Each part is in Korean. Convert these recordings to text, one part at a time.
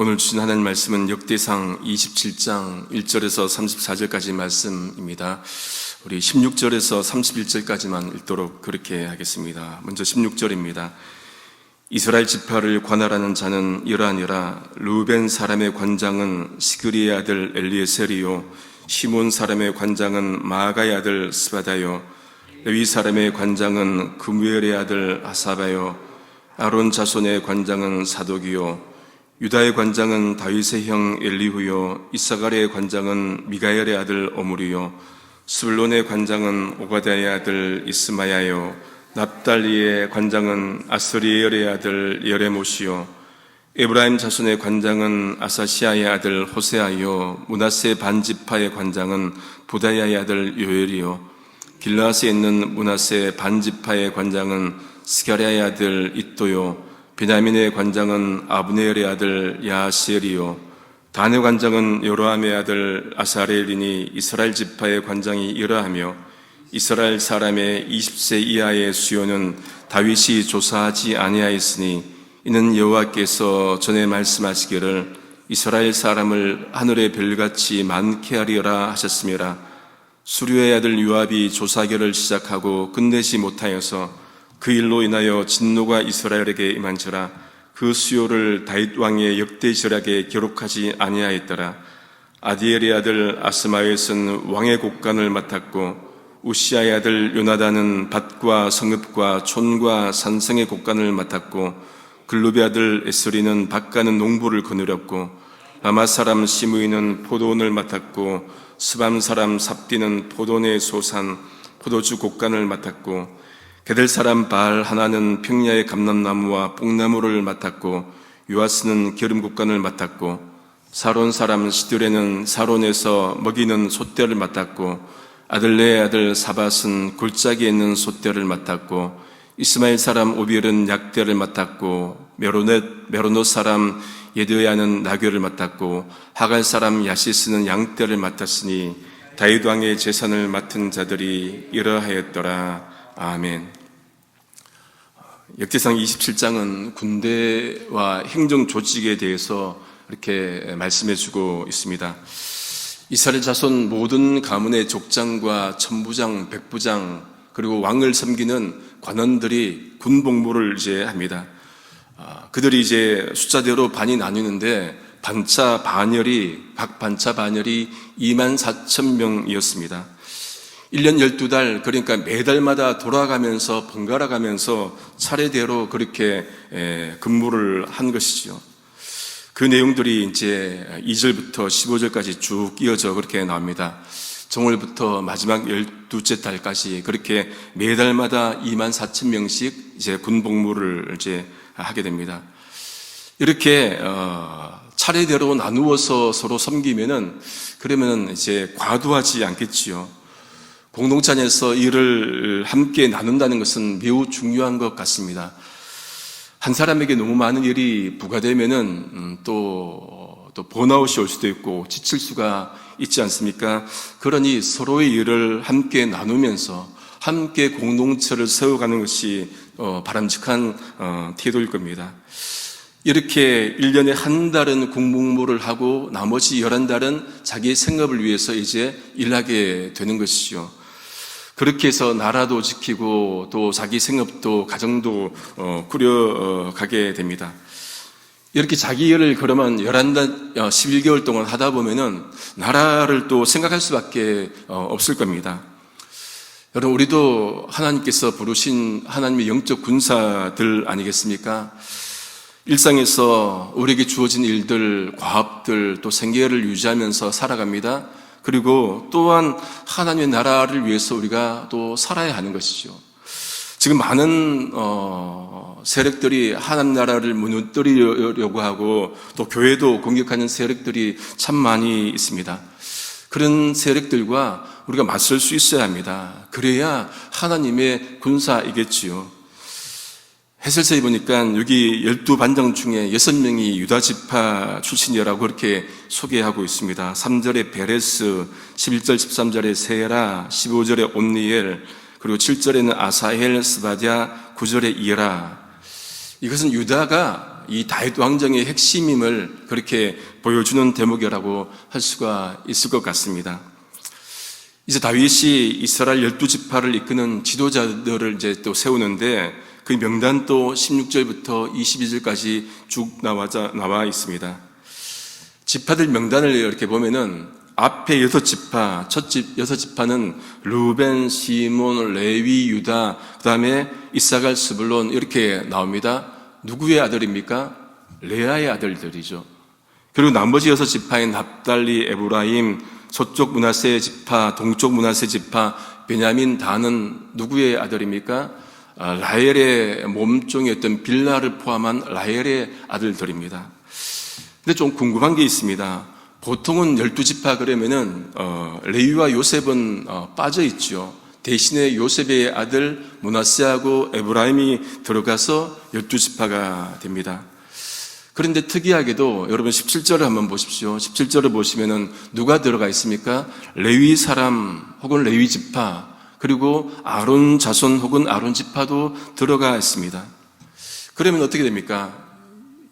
오늘 주신 하나님 말씀은 역대상 27장 1절에서 34절까지 말씀입니다. 우리 16절에서 31절까지만 읽도록 그렇게 하겠습니다. 먼저 16절입니다. 이스라엘 지파를 관할하는 자는 이러하니라. 르우벤 사람의 관장은 시그리의 아들 엘리에셀이요, 시몬 사람의 관장은 마아가의 아들 스바다요, 레위 사람의 관장은 그무엘의 아들 하사바요, 아론 자손의 관장은 사독이요, 유다의 관장은 다윗의 형 엘리후요, 이사갈의 관장은 미가엘의 아들 오므리요, 스불론의 관장은 오바댜의 아들 이스마야요, 납달리의 관장은 아스리엘의 아들 여레못이요, 에브라임 자손의 관장은 아사시아의 아들 호세아요, 므낫세 반지파의 관장은 부다야의 아들 요엘이요, 길라앗에 있는 므낫세 반지파의 관장은 스가랴의 아들 잇도요, 베냐민의 관장은 아브네엘의 아들 야하시엘이요, 단의 관장은 요로함의 아들 아사레엘이니 이스라엘 지파의 관장이 이러하며, 이스라엘 사람의 20세 이하의 수요는 다윗이 조사하지 아니하였으니 이는 여호와께서 전에 말씀하시기를 이스라엘 사람을 하늘의 별같이 많게 하리라 하셨음이라. 수류의 아들 요압이 조사결을 시작하고 끝내지 못하여서 그 일로 인하여 진노가 이스라엘에게 임한지라. 그 수요를 다윗 왕의 역대절약에 기록하지 아니하였더라. 아디엘의 아들 아스마웻은 왕의 곡간을 맡았고, 우시아의 아들 요나단은 밭과 성읍과 촌과 산성의 곡간을 맡았고, 글룹의 아들 에스리는 밭 가는 농부를 거느렸고, 라마 사람 시므이는 포도원을 맡았고, 스밤 사람 삽디는 포도원의 소산 포도주 곡간을 맡았고, 게델 사람 바알 하나는 평야의 감람나무와 뽕나무를 맡았고, 요아스는 기름 곡간을 맡았고, 사론 사람 시드레는 사론에서 먹이는 솥대를 맡았고, 아들레의 아들 사밧은 골짜기에 있는 솥대를 맡았고, 이스마엘 사람 오빌은 약대를 맡았고, 메로노 사람 예드야는 나귀를 맡았고, 하갈 사람 야시스는 양떼를 맡았으니 다윗 왕의 제산을 맡은 자들이 이러하였더라. 아멘. 역대상 27장은 군대와 행정 조직에 대해서 이렇게 말씀해 주고 있습니다. 이스라엘 자손 모든 가문의 족장과 천부장, 백부장, 그리고 왕을 섬기는 관원들이 군복무를 이제 합니다. 그들이 이제 숫자대로 반이 나뉘는데 각 반차 반열이 24,000명이었습니다. 1년 12달, 그러니까 매달마다 돌아가면서 번갈아 가면서 차례대로 그렇게 근무를 한 것이죠. 그 내용들이 이제 2절부터 15절까지 쭉 이어져 그렇게 나옵니다. 정월부터 마지막 12째 달까지 그렇게 매달마다 24,000명씩 이제 군복무를 이제 하게 됩니다. 이렇게 차례대로 나누어서 서로 섬기면은 그러면은 이제 과도하지 않겠지요. 공동체 안에서 일을 함께 나눈다는 것은 매우 중요한 것 같습니다. 한 사람에게 너무 많은 일이 부과되면은 또 번아웃이 올 수도 있고 지칠 수가 있지 않습니까? 그러니 서로의 일을 함께 나누면서 함께 공동체를 세워가는 것이 바람직한 태도일 겁니다. 이렇게 1년에 한 달은 군복무를 하고 나머지 11달은 자기의 생업을 위해서 이제 일하게 되는 것이죠. 그렇게 해서 나라도 지키고 또 자기 생업도 가정도 꾸려가게 됩니다. 이렇게 자기 일을 그러면 11개월 동안 하다 보면은 나라를 또 생각할 수밖에 없을 겁니다. 여러분, 우리도 하나님께서 부르신 하나님의 영적 군사들 아니겠습니까? 일상에서 우리에게 주어진 일들, 과업들, 또 생계를 유지하면서 살아갑니다. 그리고 또한 하나님의 나라를 위해서 우리가 또 살아야 하는 것이죠. 지금 많은 세력들이 하나님 나라를 무너뜨리려고 하고 또 교회도 공격하는 세력들이 참 많이 있습니다. 그런 세력들과 우리가 맞설 수 있어야 합니다. 그래야 하나님의 군사이겠지요. 해설서에 보니까 여기 12반장 중에 6명이 유다지파 출신이라고 그렇게 소개하고 있습니다. 3절에 베레스, 11절 13절에 세라, 15절에 온니엘, 그리고 7절에는 아사헬, 스바랴, 9절에 이라. 이것은 유다가 이 다윗 왕정의 핵심임을 그렇게 보여주는 대목이라고 할 수가 있을 것 같습니다. 이제 다윗이 이스라엘 12지파를 이끄는 지도자들을 이제 또 세우는데 그 명단 또 16절부터 22절까지 쭉 나와 있습니다. 지파들 명단을 이렇게 보면은 앞에 6지파, 첫 6지파는 루벤, 시몬, 레위, 유다, 그 다음에 이사갈, 스불론 이렇게 나옵니다. 누구의 아들입니까? 레아의 아들들이죠. 그리고 나머지 6지파인 납달리, 에브라임, 서쪽 므낫세 지파, 동쪽 므낫세 지파, 베냐민, 단은 누구의 아들입니까? 라헬의 몸종이었던 빌나를 포함한 라헬의 아들들입니다. 근데 좀 궁금한 게 있습니다. 보통은 12지파 그러면은 레위와 요셉은 빠져 있죠. 대신에 요셉의 아들 므낫세하고 에브라임이 들어가서 12지파가 됩니다. 그런데 특이하게도 여러분 17절을 한번 보십시오. 17절을 보시면은 누가 들어가 있습니까? 레위 사람 혹은 레위 지파, 그리고 아론 자손 혹은 아론 지파도 들어가 있습니다. 그러면 어떻게 됩니까?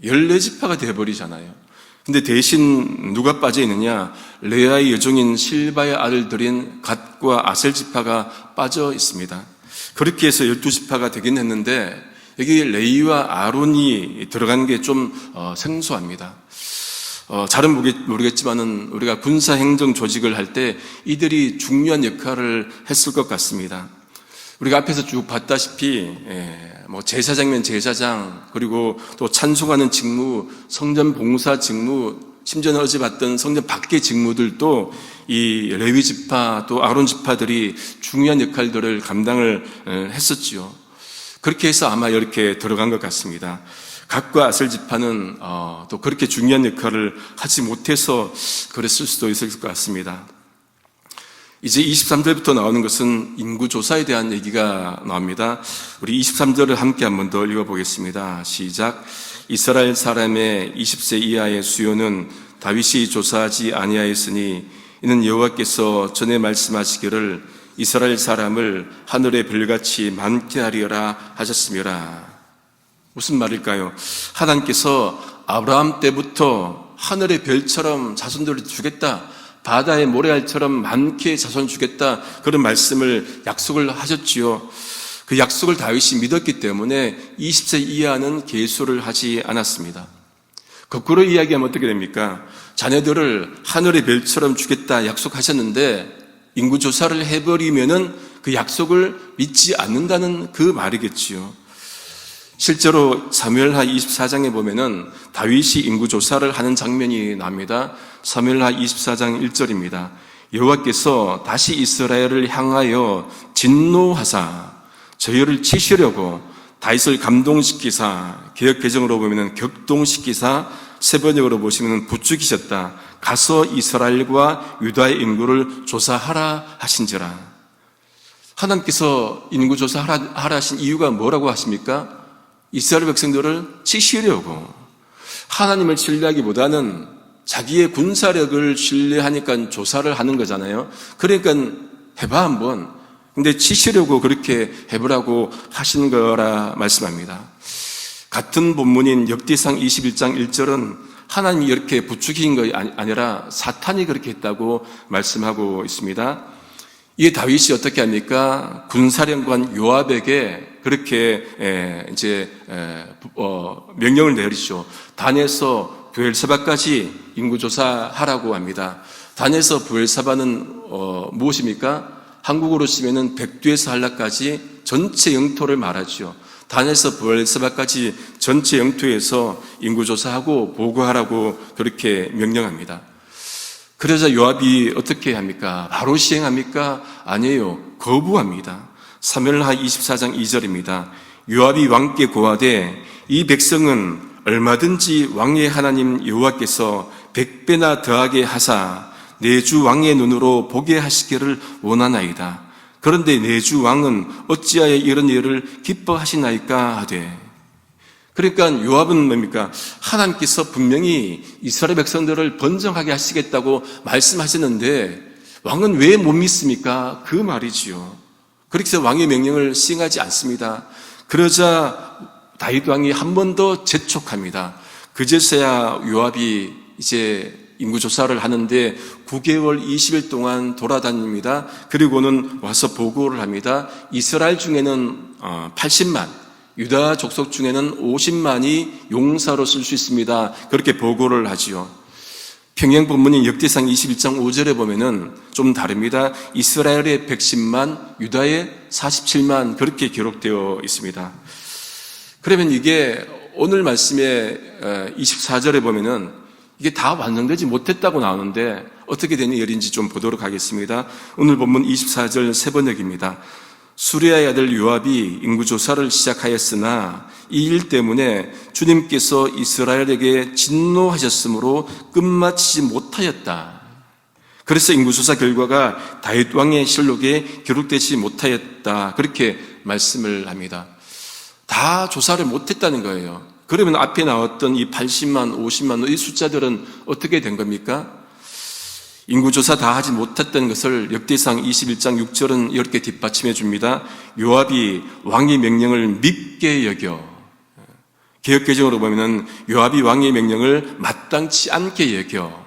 14지파가 되어버리잖아요. 근데 대신 누가 빠져 있느냐? 레아의 여종인 실바의 아들들인 갓과 아셀 지파가 빠져 있습니다. 그렇게 해서 12지파가 되긴 했는데 여기 레위와 아론이 들어간 게 좀 생소합니다. 잘은 모르겠지만은 우리가 군사 행정 조직을 할 때 이들이 중요한 역할을 했을 것 같습니다. 우리가 앞에서 쭉 봤다시피 제사장이면 제사장, 그리고 또 찬송하는 직무, 성전 봉사 직무, 심지어는 어제 봤던 성전 밖의 직무들도 이 레위 지파 또 아론 지파들이 중요한 역할들을 감당을 했었지요. 그렇게 해서 아마 이렇게 들어간 것 같습니다. 갓과 아셀 지파는 또 그렇게 중요한 역할을 하지 못해서 그랬을 수도 있을 것 같습니다. 이제 23절부터 나오는 것은 인구조사에 대한 얘기가 나옵니다. 우리 23절을 함께 한 번 더 읽어보겠습니다. 시작. 이스라엘 사람의 20세 이하의 수요는 다윗이 조사하지 아니하였으니 이는 여호와께서 전에 말씀하시기를 이스라엘 사람을 하늘의 별같이 많게 하리라 하셨음이라. 무슨 말일까요? 하나님께서 아브라함 때부터 하늘의 별처럼 자손들을 주겠다, 바다의 모래알처럼 많게 자손 주겠다, 그런 말씀을 약속을 하셨지요. 그 약속을 다윗이 믿었기 때문에 20세 이하는 계수를 하지 않았습니다. 거꾸로 이야기하면 어떻게 됩니까? 자녀들을 하늘의 별처럼 주겠다 약속하셨는데 인구조사를 해버리면은 그 약속을 믿지 않는다는 그 말이겠지요. 실제로 사무엘하 24장에 보면은 다윗이 인구조사를 하는 장면이 납니다. 사무엘하 24장 1절입니다. 여호와께서 다시 이스라엘을 향하여 진노하사 저희를 치시려고 다윗을 감동시키사, 개역 개정으로 보면은 격동시키사, 세번역으로 보시면 부추기셨다. 가서 이스라엘과 유다의 인구를 조사하라 하신지라. 하나님께서 인구조사하라 하신 이유가 뭐라고 하십니까? 이스라엘 백성들을 치시려고. 하나님을 신뢰하기보다는 자기의 군사력을 신뢰하니까 조사를 하는 거잖아요. 그러니까 해봐 한번. 근데 치시려고 그렇게 해보라고 하신 거라 말씀합니다. 같은 본문인 역대상 21장 1절은 하나님이 이렇게 부추긴 것이 아니라 사탄이 그렇게 했다고 말씀하고 있습니다. 이에 다윗이 어떻게 합니까? 군사령관 요압에게 그렇게 명령을 내리죠. 단에서 브엘사바까지 인구조사하라고 합니다. 단에서 브엘사바는 무엇입니까? 한국어로 치면은 백두에서 한라까지 전체 영토를 말하죠. 단에서 브엘사바까지 전체 영토에서 인구조사하고 보고하라고 그렇게 명령합니다. 그러자 요압이 어떻게 합니까? 바로 시행합니까? 아니에요. 거부합니다. 사무엘하 24장 2절입니다. 요압이 왕께 고하되 이 백성은 얼마든지 왕의 하나님 여호와께서 100배나 더하게 하사 내 주 왕의 눈으로 보게 하시기를 원하나이다. 그런데 내 주 왕은 어찌하여 이런 일을 기뻐하시나이까 하되. 그러니까 요압은 뭡니까? 하나님께서 분명히 이스라엘 백성들을 번성하게 하시겠다고 말씀하셨는데 왕은 왜 못 믿습니까? 그 말이지요. 그렇게 해서 왕의 명령을 시행하지 않습니다. 그러자 다윗 왕이 한 번 더 재촉합니다. 그제서야 요압이 이제 인구조사를 하는데 9개월 20일 동안 돌아다닙니다. 그리고는 와서 보고를 합니다. 이스라엘 중에는 80만, 유다 족속 중에는 50만이 용사로 쓸 수 있습니다. 그렇게 보고를 하지요. 평행 본문인 역대상 21장 5절에 보면은 좀 다릅니다. 이스라엘의 110만, 유다의 47만 그렇게 기록되어 있습니다. 그러면 이게 오늘 말씀의 24절에 보면은 이게 다 완성되지 못했다고 나오는데 어떻게 된 일인지 좀 보도록 하겠습니다. 오늘 본문 24절 세 번역입니다. 수리아의 아들 요압이 인구조사를 시작하였으나 이 일 때문에 주님께서 이스라엘에게 진노하셨으므로 끝마치지 못하였다. 그래서 인구조사 결과가 다윗 왕의 실록에 기록되지 못하였다. 그렇게 말씀을 합니다. 다 조사를 못했다는 거예요. 그러면 앞에 나왔던 이 80만, 50만 이 숫자들은 어떻게 된 겁니까? 인구조사 다 하지 못했던 것을 역대상 21장 6절은 이렇게 뒷받침해 줍니다. 요압이 왕의 명령을 밉게 여겨. 개역개정으로 보면은 요압이 왕의 명령을 마땅치 않게 여겨.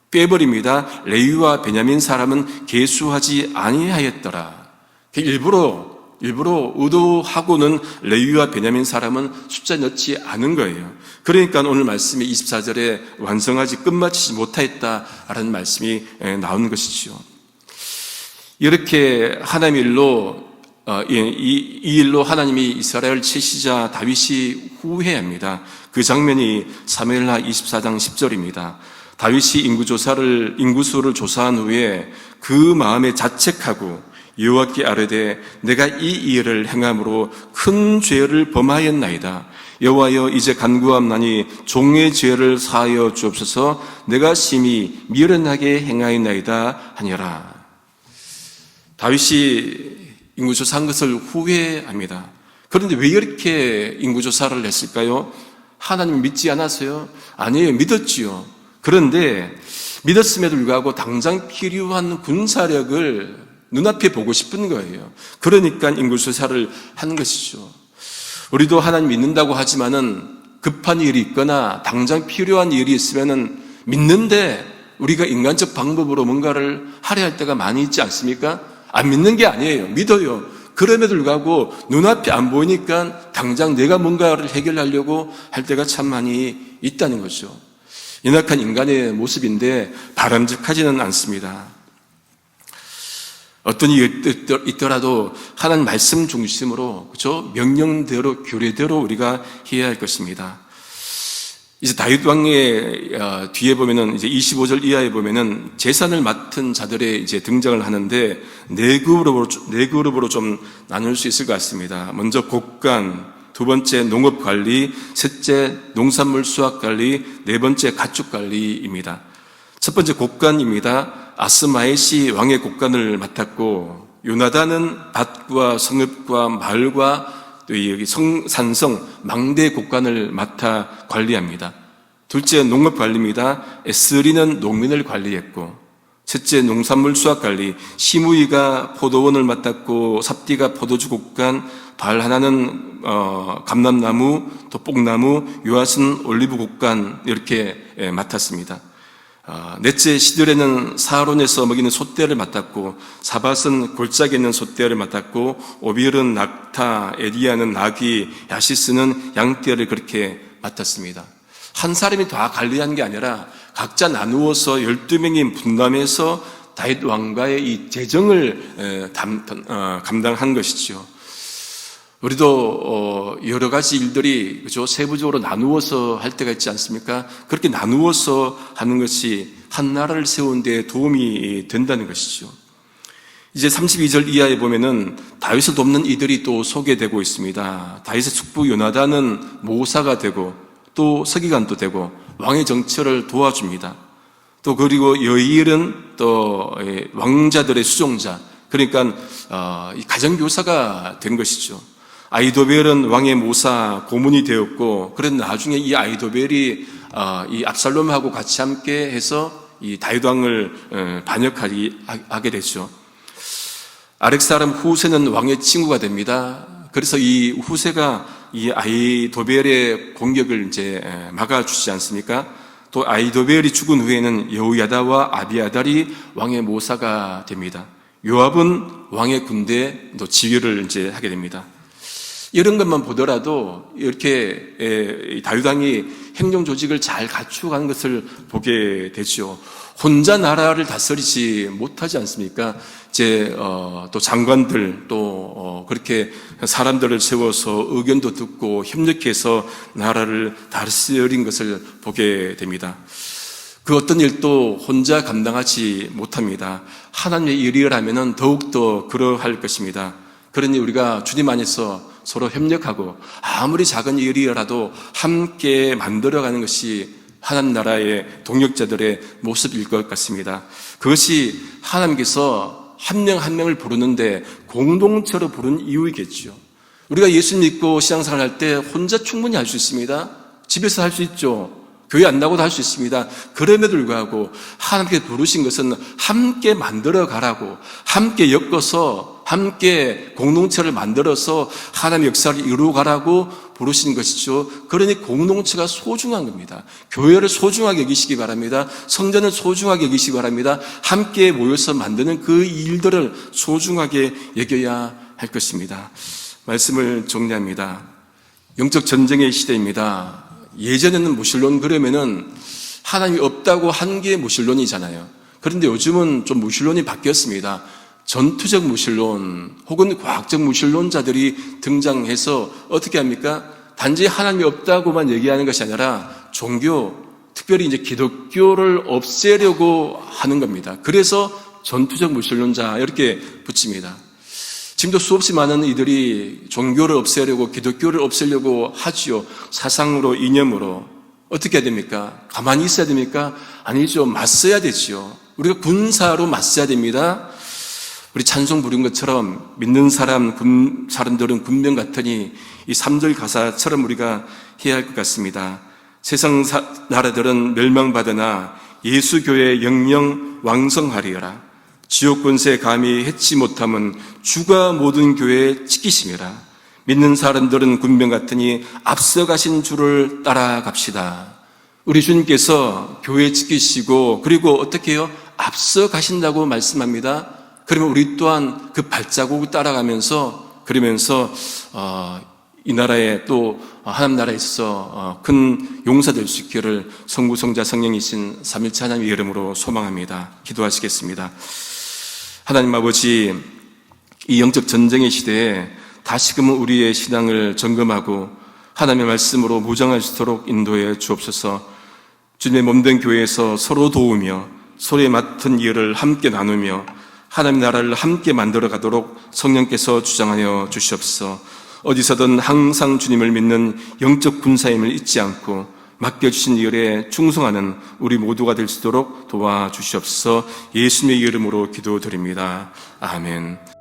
빼버립니다. 레위와 베냐민 사람은 계수하지 아니하였더라. 일부러 의도하고는 레위와 베냐민 사람은 숫자 넣지 않은 거예요. 그러니까 오늘 말씀이 24절에 완성하지 끝마치지 못하였다라는 말씀이 나오는 것이죠. 이렇게 하나님의 일로 이 일로 하나님이 이스라엘 최시자 다윗이 후회합니다. 그 장면이 사무엘하 24장 10절입니다. 다윗이 인구수를 조사한 후에 그 마음에 자책하고 여호와께 아뢰되 내가 이 일을 행함으로 큰 죄를 범하였나이다. 여호와여 이제 간구함나니 종의 죄를 사하여 주옵소서. 내가 심히 미련하게 행하였나이다 하니라. 다윗이 인구조사한 것을 후회합니다. 그런데 왜 이렇게 인구조사를 했을까요? 하나님 믿지 않았어요? 아니에요. 믿었지요. 그런데 믿었음에도 불구하고 당장 필요한 군사력을 눈앞에 보고 싶은 거예요. 그러니까 인구조사를 한 것이죠. 우리도 하나님 믿는다고 하지만은 급한 일이 있거나 당장 필요한 일이 있으면은 믿는데 우리가 인간적 방법으로 뭔가를 하려 할 때가 많이 있지 않습니까? 안 믿는 게 아니에요. 믿어요. 그럼에도 불구하고 눈앞에 안 보이니까 당장 내가 뭔가를 해결하려고 할 때가 참 많이 있다는 거죠. 연약한 인간의 모습인데 바람직하지는 않습니다. 어떤 일이 있더라도 하나님 말씀 중심으로, 그렇죠? 명령대로, 규례대로 우리가 해야 할 것입니다. 이제 다윗 왕의 뒤에 보면은 이제 25절 이하에 보면은 재산을 맡은 자들의 이제 등장을 하는데 네 그룹으로 좀 나눌 수 있을 것 같습니다. 먼저 곡간, 두 번째 농업 관리, 셋째 농산물 수확 관리, 네 번째 가축 관리입니다. 첫 번째 곡간입니다. 아스마엣이 왕의 곡간을 맡았고 요나단은 밭과 성읍과 마을과 또 여기 산성, 망대 곡간을 맡아 관리합니다. 둘째 농업 관리입니다. 에스리는 농민을 관리했고 셋째 농산물 수확 관리, 시므이가 포도원을 맡았고 삽디가 포도주 곡간, 발하나는 감람나무, 또 뽕나무, 요앗은 올리브 곡간 이렇게 맡았습니다. 넷째 시드레는 사하론에서 먹이는 솥대를 맡았고 사밧은 골짜기에 있는 솥대를 맡았고 오빌은 낙타, 에디야는 나귀, 야시스는 양떼를 그렇게 맡았습니다. 한 사람이 다 관리한 게 아니라 각자 나누어서 12명이 분담해서 다윗 왕가의 이 재정을 감당한 것이죠. 우리도 여러 가지 일들이 그죠 세부적으로 나누어서 할 때가 있지 않습니까? 그렇게 나누어서 하는 것이 한 나라를 세우는 데 도움이 된다는 것이죠. 이제 32절 이하에 보면은 다윗을 돕는 이들이 또 소개되고 있습니다. 다윗의 숙부 요나단은 모사가 되고 또 서기관도 되고 왕의 정처를 도와줍니다. 또 그리고 여일은 또 왕자들의 수종자, 그러니까 가정교사가 된 것이죠. 아이도벨은 왕의 모사 고문이 되었고, 그런 나중에 이 아이도벨이 이 압살롬하고 같이 함께 해서 이 다윗 왕을 반역하게 되죠. 아렉 사람 후세는 왕의 친구가 됩니다. 그래서 이 후세가 이 아히도벨의 공격을 이제 막아주지 않습니까? 또 아히도벨이 죽은 후에는 여호야다와 아비아달이 왕의 모사가 됩니다. 요압은 왕의 군대에 또 지휘를 이제 하게 됩니다. 이런 것만 보더라도 이렇게 다윗왕이 행정 조직을 잘 갖추어가는 것을 보게 되죠. 혼자 나라를 다스리지 못하지 않습니까? 또 장관들 또 그렇게 사람들을 세워서 의견도 듣고 협력해서 나라를 다스린 것을 보게 됩니다. 그 어떤 일도 혼자 감당하지 못합니다. 하나님의 일이라면 더욱더 그러할 것입니다. 그러니 우리가 주님 안에서 서로 협력하고 아무리 작은 일이라도 함께 만들어가는 것이 하나님 나라의 동역자들의 모습일 것 같습니다. 그것이 하나님께서 한 명 한 명을 부르는데 공동체로 부른 이유이겠죠. 우리가 예수 믿고 신앙생활 할 때 혼자 충분히 할 수 있습니다. 집에서 할 수 있죠. 교회 안 나고도 할 수 있습니다. 그럼에도 불구하고 하나님께 부르신 것은 함께 만들어 가라고, 함께 엮어서 함께 공동체를 만들어서 하나님의 역사를 이루어 가라고 부르신 것이죠. 그러니 공동체가 소중한 겁니다. 교회를 소중하게 여기시기 바랍니다. 성전을 소중하게 여기시기 바랍니다. 함께 모여서 만드는 그 일들을 소중하게 여겨야 할 것입니다. 말씀을 정리합니다. 영적 전쟁의 시대입니다. 예전에는 무신론 그러면은 하나님이 없다고 한 게 무신론이잖아요. 그런데 요즘은 좀 무신론이 바뀌었습니다. 전투적 무신론 혹은 과학적 무신론자들이 등장해서 어떻게 합니까? 단지 하나님이 없다고만 얘기하는 것이 아니라 종교, 특별히 이제 기독교를 없애려고 하는 겁니다. 그래서 전투적 무신론자 이렇게 붙입니다. 지금도 수없이 많은 이들이 종교를 없애려고 기독교를 없애려고 하지요. 사상으로, 이념으로. 어떻게 해야 됩니까? 가만히 있어야 됩니까? 아니죠. 맞서야 되지요. 우리가 군사로 맞서야 됩니다. 우리 찬송 부른 것처럼 믿는 사람들은 군병 같으니 이 3절 가사처럼 우리가 해야 할 것 같습니다. 세상 나라들은 멸망받으나 예수 교회의 영영 왕성하리여라. 지옥 권세 감히 해치 못함은 주가 모든 교회에 지키심이라. 믿는 사람들은 군병 같으니 앞서가신 주를 따라갑시다. 우리 주님께서 교회 지키시고 그리고 어떻게 해요? 앞서가신다고 말씀합니다. 그러면 우리 또한 그 발자국을 따라가면서 그러면서 이 나라에 또 하나님 나라에 있어서 큰 용사 될 수 있기를 성부, 성자, 성령이신 삼일체 하나님의 이름으로 소망합니다. 기도하시겠습니다. 하나님 아버지, 이 영적 전쟁의 시대에 다시금 우리의 신앙을 점검하고 하나님의 말씀으로 무장할 수 있도록 인도해 주옵소서. 주님의 몸된 교회에서 서로 도우며 서로의 맡은 일을 함께 나누며 하나님의 나라를 함께 만들어 가도록 성령께서 주장하여 주시옵소서. 어디서든 항상 주님을 믿는 영적 군사임을 잊지 않고 맡겨주신 일에 충성하는 우리 모두가 될 수 있도록 도와주시옵소서. 예수님의 이름으로 기도드립니다. 아멘.